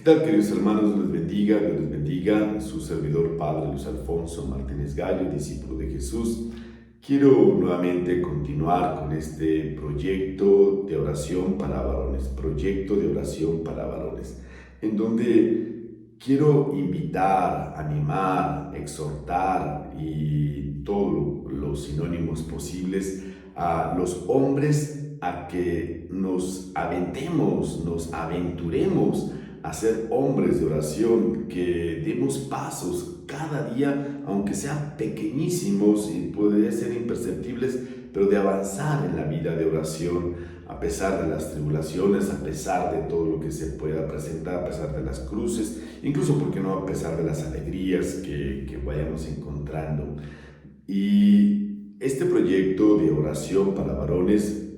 ¿Qué tal, queridos hermanos? Dios les bendiga. Su servidor Padre Luis Alfonso Martínez Gallo, discípulo de Jesús. Quiero nuevamente continuar con este proyecto de oración para varones, en donde quiero invitar, animar, exhortar y todos los sinónimos posibles a los hombres a que nos aventemos, nos aventuremos a ser hombres de oración, que demos pasos cada día, aunque sean pequeñísimos y podrían ser imperceptibles, pero de avanzar en la vida de oración, a pesar de las tribulaciones, a pesar de todo lo que se pueda presentar, a pesar de las cruces, incluso, ¿por qué no?, a pesar de las alegrías que vayamos encontrando. Y este proyecto de oración para varones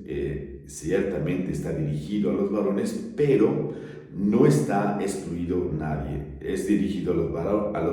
ciertamente está dirigido a los varones, pero no está excluido nadie. Es dirigido a los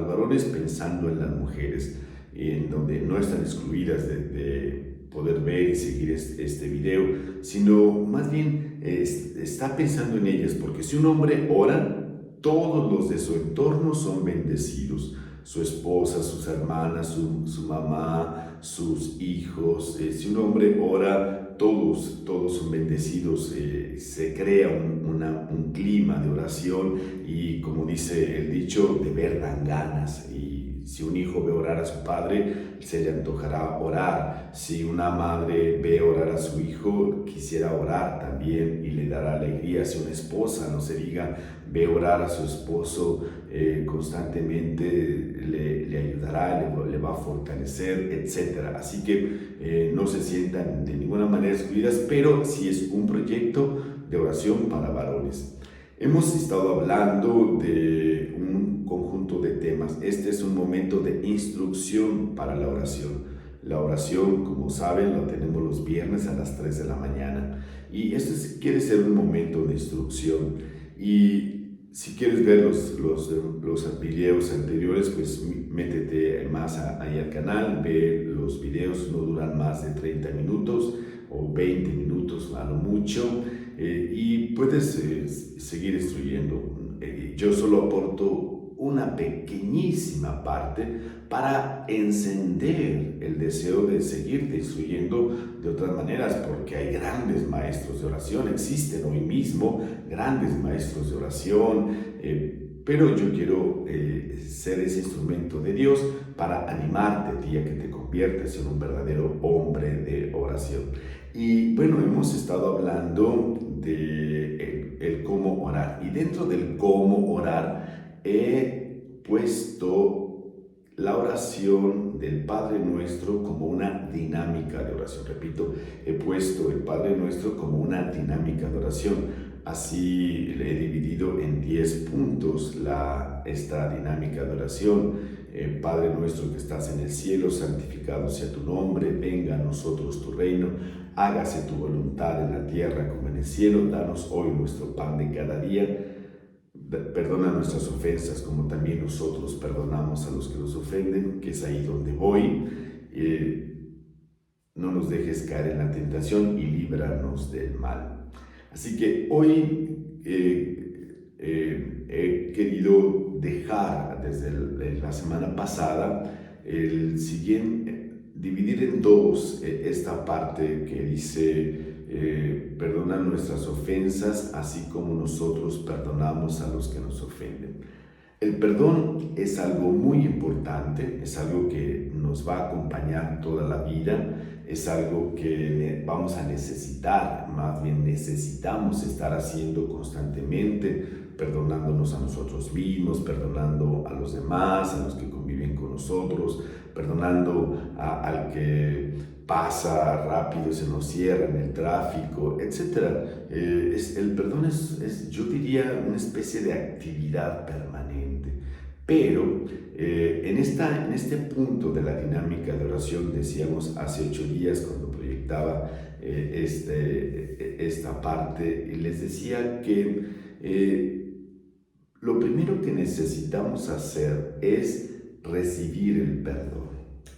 varones pensando en las mujeres, en donde no están excluidas de poder ver y seguir este video, sino más bien está pensando en ellas, porque si un hombre ora, todos los de su entorno son bendecidos. Su esposa, sus hermanas, su mamá, sus hijos. Si un hombre ora, todos son bendecidos. Se crea un clima de oración y, como dice el dicho, de ver dan ganas. Y si un hijo ve orar a su padre, se le antojará orar. Si una madre ve orar a su hijo, quisiera orar también y le dará alegría. Si una esposa, no se diga, ve orar a su esposo constantemente, le ayudará, le va a fortalecer, etc. Así que no se sientan de ninguna manera excluidas, pero sí es un proyecto de oración para varones. Hemos estado hablando de un conjunto de temas. Este es un momento de instrucción para la oración. La oración, como saben, la tenemos los viernes a las 3 de la mañana. Y quiere ser un momento de instrucción. Y si quieres ver los videos anteriores, pues métete más ahí al canal, ve los videos, no duran más de 30 minutos o 20 minutos a lo mucho, y puedes seguir instruyendo. Yo solo aporto una pequeñísima parte para encender el deseo de seguirte instruyendo de otras maneras, porque hay grandes maestros de oración, existen hoy mismo grandes maestros de oración, pero yo quiero ser ese instrumento de Dios para animarte a ti a que te conviertas en un verdadero hombre de oración. Y bueno, hemos estado hablando de el cómo orar, y dentro del cómo orar he puesto la oración del Padre Nuestro como una dinámica de oración. Repito, he puesto el Padre Nuestro como una dinámica de oración. Así le he dividido en 10 puntos esta dinámica de oración. Padre nuestro que estás en el cielo, santificado sea tu nombre, venga a nosotros tu reino, hágase tu voluntad en la tierra como en el cielo. Danos hoy nuestro pan de cada día. Perdona nuestras ofensas como también nosotros perdonamos a los que nos ofenden, que es ahí donde voy. No nos dejes caer en la tentación y líbranos del mal. Así que hoy he querido dejar desde la semana pasada dividir en dos esta parte que dice perdona nuestras ofensas así como nosotros perdonamos a los que nos ofenden. El perdón es algo muy importante, es algo que nos va a acompañar toda la vida, es algo que vamos a necesitar, más bien necesitamos estar haciendo constantemente, perdonándonos a nosotros mismos, perdonando a los demás, a los que conviven con nosotros, perdonando al que pasa rápido y se nos cierra en el tráfico, etc. El perdón yo diría, una especie de actividad permanente. Pero en este punto de la dinámica de oración, decíamos hace 8 días cuando proyectaba esta parte, les decía que lo primero que necesitamos hacer es recibir el perdón.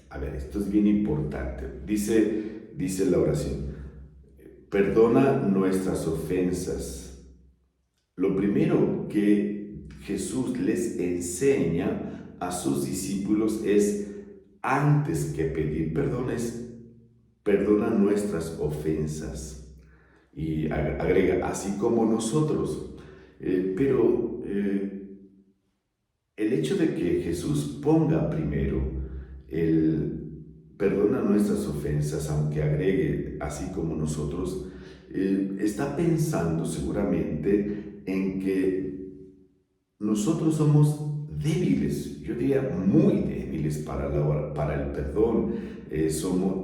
A ver, esto es bien importante. Dice la oración, perdona nuestras ofensas. Lo primero que Jesús les enseña a sus discípulos es, antes que pedir perdones, perdona nuestras ofensas. Y agrega, así como nosotros. Pero el hecho de que Jesús ponga primero el perdona nuestras ofensas, aunque agregue así como nosotros, está pensando seguramente en que nosotros somos débiles, yo diría muy débiles para el perdón.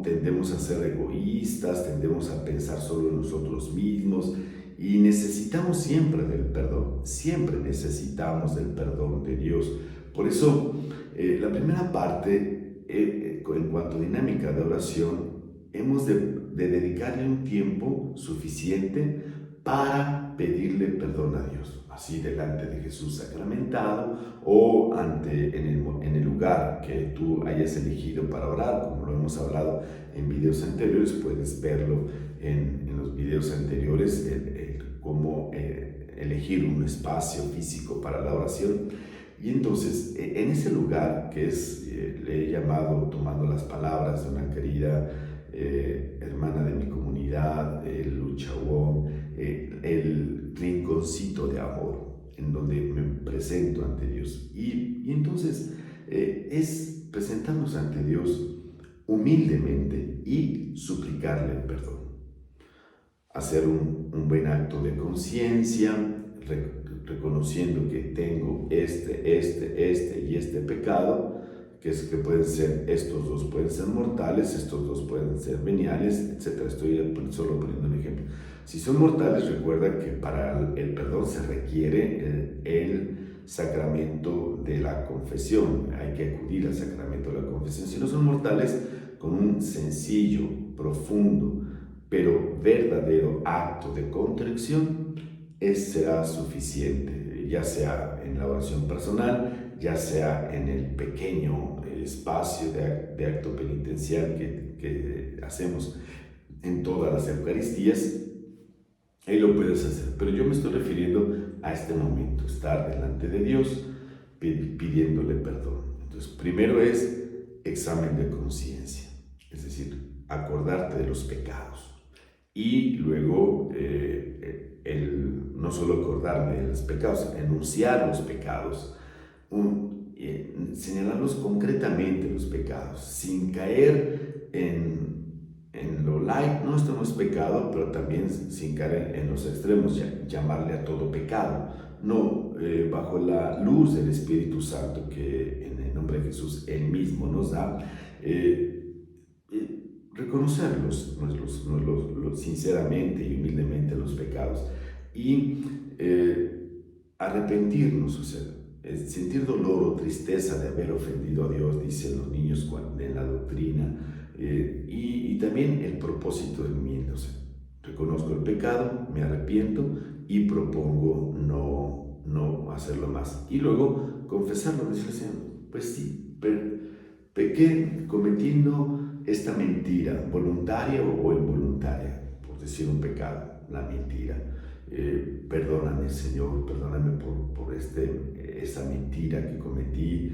Tendemos a ser egoístas, tendemos a pensar solo en nosotros mismos y necesitamos siempre necesitamos del perdón de Dios. Por eso, la primera parte, en cuanto a dinámica de oración, hemos de dedicarle un tiempo suficiente para pedirle perdón a Dios, así delante de Jesús sacramentado o en el lugar que tú hayas elegido para orar, como lo hemos hablado en videos anteriores. Puedes verlo en los videos anteriores, cómo elegir un espacio físico para la oración. Y entonces, en ese lugar que le he llamado, tomando las palabras de una querida hermana de mi comunidad, Lucha Wong, el rinconcito de amor, en donde me presento ante Dios. Y entonces es presentarnos ante Dios humildemente y suplicarle perdón. Hacer un buen acto de conciencia, reconociendo que tengo este y este pecado, que pueden ser, estos dos pueden ser mortales, estos dos pueden ser veniales, etc. Estoy solo poniendo un ejemplo. Si son mortales, recuerda que para el perdón se requiere el sacramento de la confesión. Hay que acudir al sacramento de la confesión. Si no son mortales, con un sencillo, profundo, pero verdadero acto de contrición, será suficiente, ya sea en la oración personal, ya sea en el pequeño espacio de acto penitencial que hacemos en todas las Eucaristías. Ahí lo puedes hacer, pero yo me estoy refiriendo a este momento, estar delante de Dios pidiéndole perdón. Entonces, primero es examen de conciencia, es decir, acordarte de los pecados. Y luego, no solo acordarme de los pecados, enunciar los pecados, señalarlos concretamente los pecados, sin caer en lo light. No, esto no es pecado, pero también sin caer en los extremos, llamarle a todo pecado. No, bajo la luz del Espíritu Santo que en el nombre de Jesús Él mismo nos da, reconocerlos sinceramente y humildemente los pecados y arrepentirnos, o sea, sentir dolor o tristeza de haber ofendido a Dios, dicen los niños en la doctrina, y también el propósito de enmienda, o sea, reconozco el pecado, me arrepiento y propongo no hacerlo más. Y luego confesarlo, decirle, Señor, pues sí, pequé cometiendo esta mentira, voluntaria o involuntaria, por decir un pecado, la mentira. Perdóname, Señor, perdóname por esa mentira que cometí.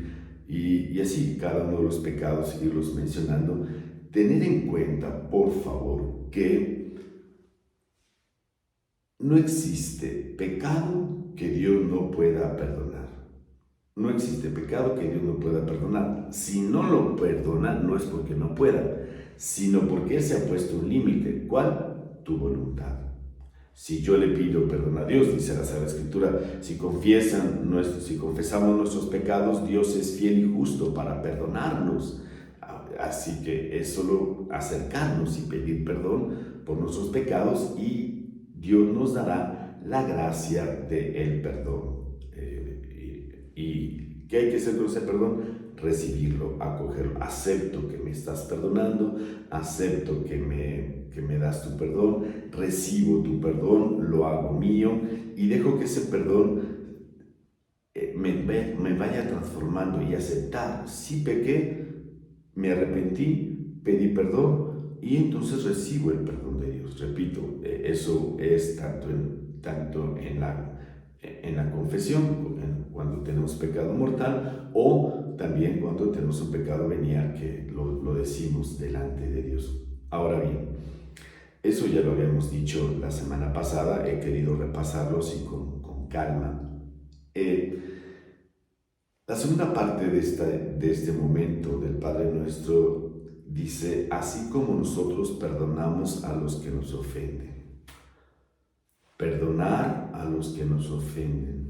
Y así, cada uno de los pecados, seguirlos mencionando. Tener en cuenta, por favor, que no existe pecado que Dios no pueda perdonar. No existe pecado que Dios no pueda perdonar. Si no lo perdona, no es porque no pueda, sino porque Él se ha puesto un límite. ¿Cuál? Tu voluntad. Si yo le pido perdón a Dios, dice la Sagrada Escritura, si confesamos nuestros pecados, Dios es fiel y justo para perdonarnos. Así que es solo acercarnos y pedir perdón por nuestros pecados y Dios nos dará la gracia del perdón. ¿Y qué hay que hacer con ese perdón? Recibirlo, acogerlo. Acepto que me estás perdonando, acepto que me das tu perdón, recibo tu perdón, lo hago mío y dejo que ese perdón me vaya transformando y aceptar. Si pequé, me arrepentí, pedí perdón y entonces recibo el perdón de Dios. Repito, eso es tanto en la confesión, cuando tenemos pecado mortal, o también cuando tenemos un pecado venial que lo decimos delante de Dios. Ahora bien, eso ya lo habíamos dicho la semana pasada, he querido repasarlo así con calma. La segunda parte de este momento del Padre Nuestro dice, así como nosotros perdonamos a los que nos ofenden. Perdonar a los que nos ofenden.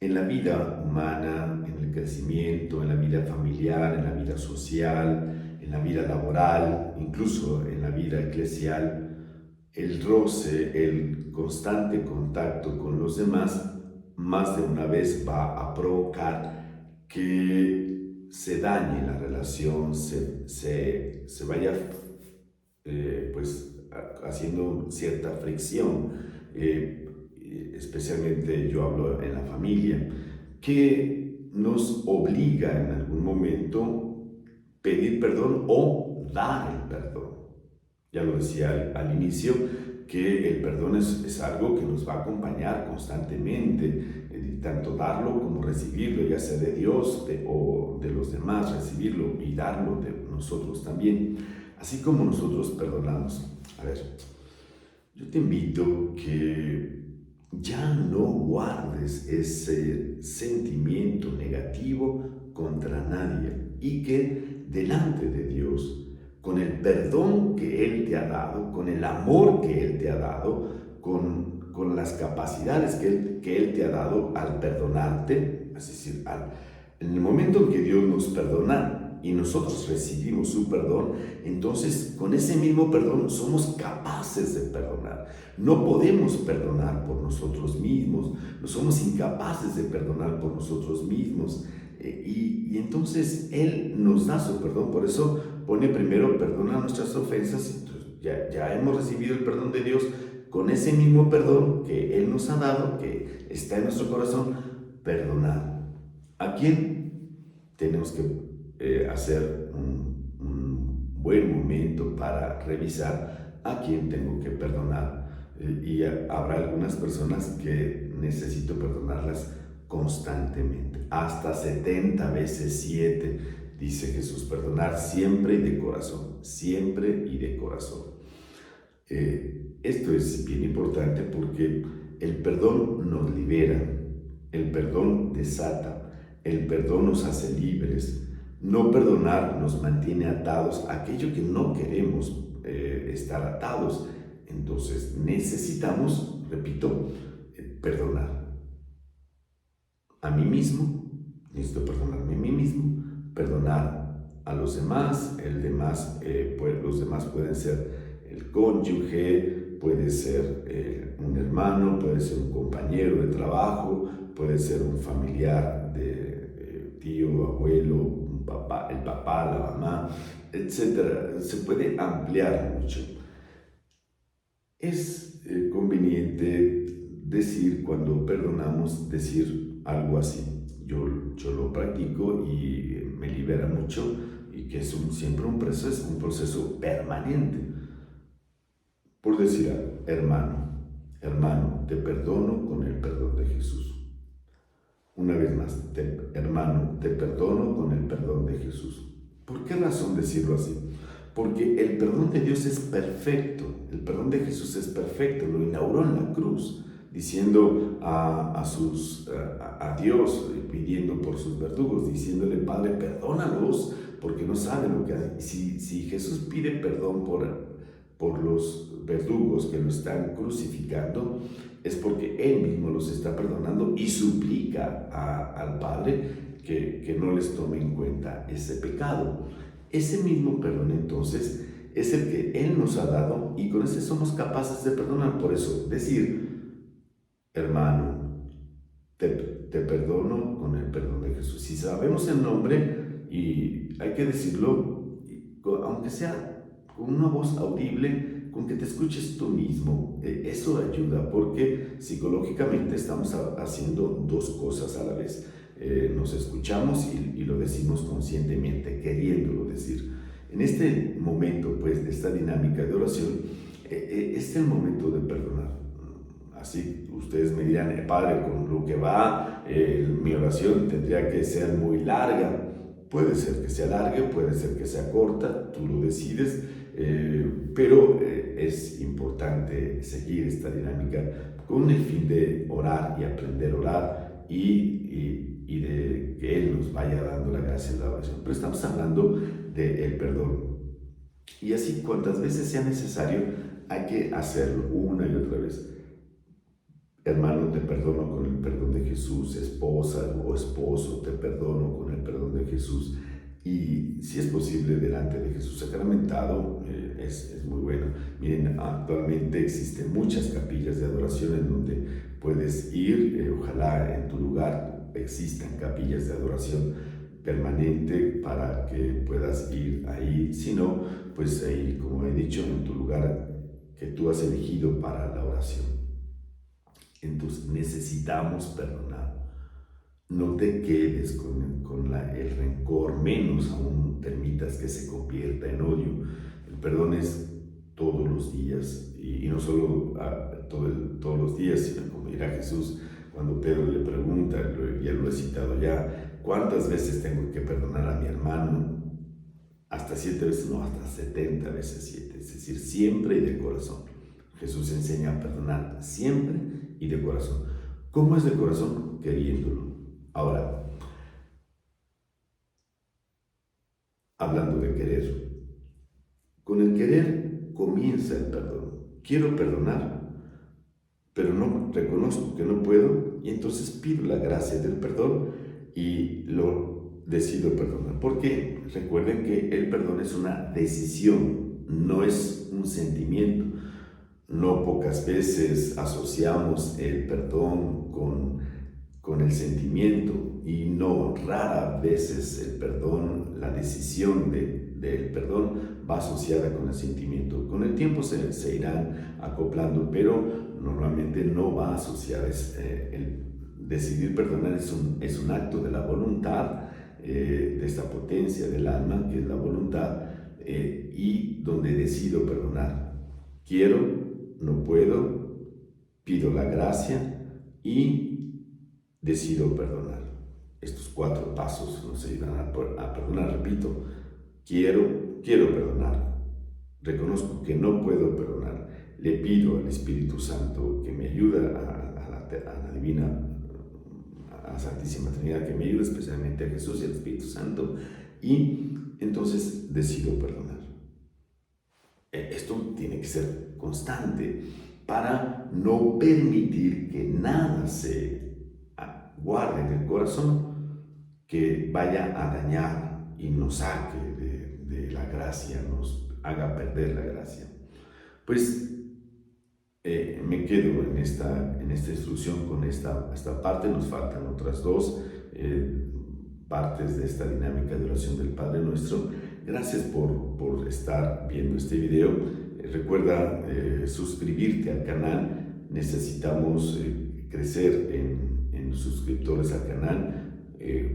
En la vida humana, en el crecimiento, en la vida familiar, en la vida social, en la vida laboral, incluso en la vida eclesial, el roce, el constante contacto con los demás, más de una vez va a provocar que se dañe la relación, se vaya pues haciendo cierta fricción, especialmente yo hablo en la familia, que nos obliga en algún momento pedir perdón o dar el perdón. Ya lo decía al inicio, que el perdón es algo que nos va a acompañar constantemente, tanto darlo como recibirlo, ya sea de Dios o de los demás, recibirlo y darlo de nosotros también, así como nosotros perdonamos. A ver, yo te invito que ya no guardes ese sentimiento negativo contra nadie y que delante de Dios, con el perdón que Él te ha dado, con el amor que Él te ha dado, con las capacidades que Él te ha dado al perdonarte, es decir, en el momento en que Dios nos perdona y nosotros recibimos su perdón, entonces con ese mismo perdón somos capaces de perdonar. No podemos perdonar por nosotros mismos, no somos incapaces de perdonar por nosotros mismos. Y entonces Él nos da su perdón, por eso pone primero perdona nuestras ofensas. Entonces ya hemos recibido el perdón de Dios, con ese mismo perdón que Él nos ha dado, que está en nuestro corazón, perdonar. ¿A quién? Tenemos que hacer un buen momento para revisar a quién tengo que perdonar. Y habrá algunas personas que necesito perdonarlas constantemente, hasta 70 veces 7, dice Jesús, perdonar siempre y de corazón, siempre y de corazón. Esto es bien importante porque el perdón nos libera, el perdón desata, el perdón nos hace libres. No perdonar nos mantiene atados a aquello que no queremos estar atados. Entonces necesitamos, repito, perdonar a mí mismo, necesito perdonarme a mí mismo, perdonar a los demás, los demás pueden ser el cónyuge, puede ser un hermano, puede ser un compañero de trabajo, puede ser un familiar de tío, abuelo, el papá, la mamá, etc. Se puede ampliar mucho. Es conveniente decir, cuando perdonamos, decir algo así. Yo lo practico y me libera mucho, y que es siempre un proceso permanente. Por decir algo, hermano, te perdono con el perdón de Jesús. Una vez más, hermano, te perdono con el perdón de Jesús. ¿Por qué razón decirlo así? Porque el perdón de Dios es perfecto, el perdón de Jesús es perfecto, lo inauguró en la cruz, diciendo a Dios, pidiendo por sus verdugos, diciéndole, Padre, perdónalos, porque no saben lo que hacen. Si Jesús pide perdón por los verdugos que lo están crucificando, es porque Él mismo los está perdonando y suplica al Padre que no les tome en cuenta ese pecado. Ese mismo perdón entonces es el que Él nos ha dado, y con ese somos capaces de perdonar. Por eso decir, hermano, te perdono con el perdón de Jesús. Si sabemos el nombre, y hay que decirlo, aunque sea con una voz audible, con que te escuches tú mismo, eso ayuda, porque psicológicamente estamos haciendo dos cosas a la vez. Nos escuchamos y lo decimos conscientemente, queriéndolo decir. En este momento, pues, de esta dinámica de oración, este es el momento de perdonar. Así ustedes me dirán, Padre, con lo que va, mi oración tendría que ser muy larga. Puede ser que sea larga, puede ser que sea corta, tú lo decides, pero es importante seguir esta dinámica con el fin de orar y aprender a orar y de que Él nos vaya dando la gracia de la oración. Pero estamos hablando del perdón. Y así cuantas veces sea necesario, hay que hacerlo una y otra vez. Hermano, te perdono con el perdón de Jesús. Esposa o esposo, te perdono con el perdón de Jesús. Y si es posible, delante de Jesús sacramentado, es muy bueno. Miren, actualmente existen muchas capillas de adoración en donde puedes ir. Ojalá en tu lugar existan capillas de adoración permanente para que puedas ir ahí. Si no, pues ahí, como he dicho, en tu lugar que tú has elegido para la oración. Entonces necesitamos perdonar. No te quedes con el rencor, menos aún permitas que se convierta en odio. El perdón es todos los días, y no solo todos los días, sino como dirá Jesús cuando Pedro le pregunta, ya lo he citado ya, ¿cuántas veces tengo que perdonar a mi hermano? Hasta 7 veces, no, hasta 70 veces 7, es decir, siempre y de corazón. Jesús enseña a perdonar siempre y de corazón. ¿Cómo es de corazón? Queriéndolo. Ahora, hablando de querer, con el querer comienza el perdón. Quiero perdonar, pero no reconozco que no puedo, y entonces pido la gracia del perdón y lo decido perdonar. Porque recuerden que el perdón es una decisión, no es un sentimiento. No pocas veces asociamos el perdón con el sentimiento, y no raras veces el perdón, la decisión del perdón va asociada con el sentimiento. Con el tiempo se irán acoplando, pero normalmente no va asociada. El decidir perdonar es un acto de la voluntad, de esta potencia del alma que es la voluntad, y donde decido perdonar. Quiero, no puedo, pido la gracia y decido perdonar. Estos 4 pasos nos ayudan a perdonar. Repito, quiero perdonar. Reconozco que no puedo perdonar. Le pido al Espíritu Santo que me ayude, a la Divina, a la Santísima Trinidad, que me ayude, especialmente a Jesús y al Espíritu Santo, y entonces decido perdonar. Esto tiene que ser constante para no permitir que nada se guarde en el corazón que vaya a dañar y nos saque de la gracia, nos haga perder la gracia. Pues me quedo en esta instrucción con esta parte. Nos faltan otras 2 partes de esta dinámica de oración del Padre Nuestro. Gracias por estar viendo este video. Recuerda suscribirte al canal. Necesitamos crecer en suscriptores al canal.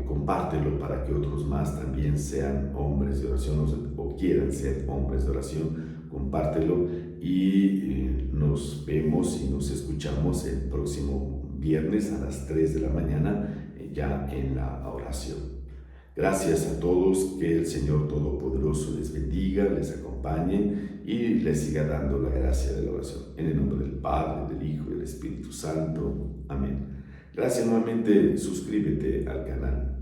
Compártelo para que otros más también sean hombres de oración o quieran ser hombres de oración. Compártelo y nos vemos y nos escuchamos el próximo viernes a las 3 de la mañana ya en la oración. Gracias a todos, que el Señor Todopoderoso les bendiga, les acompañe y les siga dando la gracia de la oración. En el nombre del Padre, del Hijo y del Espíritu Santo. Amén. Gracias nuevamente, suscríbete al canal.